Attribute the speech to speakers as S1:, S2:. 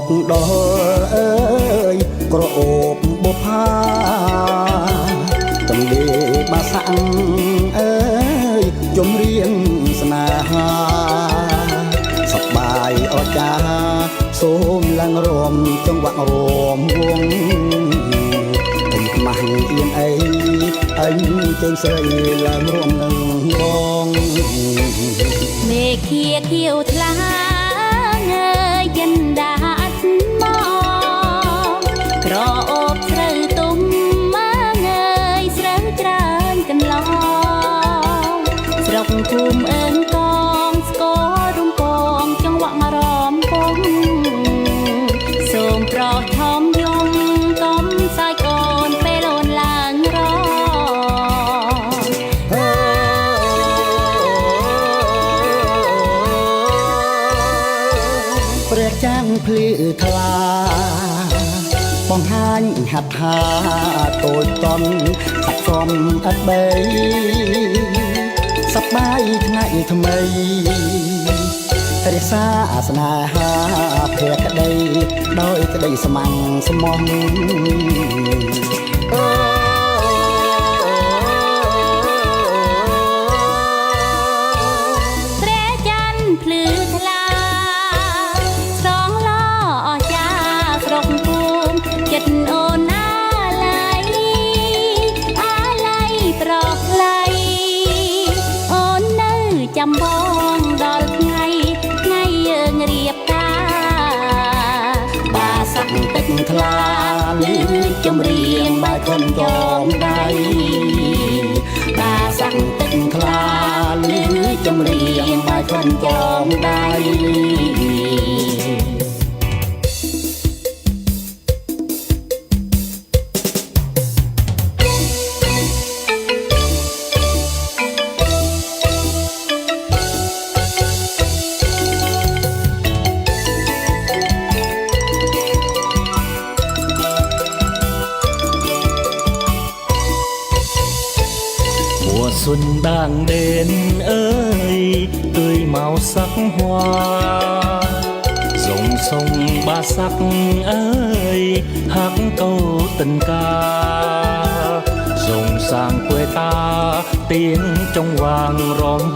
S1: កដល់អើយក្រអូបបុផាកំលេបាសាំងអើយជំរៀងស្នេហាសប្បាយអស្ចារ្យសូមឡើងរួមចង្វាក់រួមវងកុំខ្មាស់អៀនអីអញជើងស្រីឡើងរួមនឹងបង
S2: មេឃាខៀវថ្លាងើយចិនដាត់មកក្រអូបស្រូវទុំមកងើយស្រូវច្រើនកន្លងស្រុកភូមិអើងកងស្គររំពងចង្វាក់រំពងសូមប្រោសធំយំកុំសើចអូនពេលអូនឡើងរ
S1: ព្រះចាំងភ្លឺថ្លាបង្ហាញហាត់ហាតូចតន់ស័ក្តិសមអត់បីសប្បាយថ្ងៃថ្មីរិសាស្នេហាភក្តីដោយក្តីស្មាំងស្មោះ
S2: ព្រះច័ន្ទភ្លឺថ្លាស្រងឡអស្ចារ្យស្រុកភូមិចិត្តអូនអាឡ័យប្រខ្លីអូននៅចាំបងដល់ថ្ងៃយើងរៀបការ
S1: បាសាក់ទឹកថ្លាលឺចម្រៀងបែកខំចងដៃបាសាក់ទឹកថ្លាលឺចម្រៀងបែកខំចងដៃ
S3: mùa xuân đang đến ơi tươi màu sắc hoa dòng sông ba sắc ơi hát câu tình ca dòng sang quê ta tiếng trong vàng rộm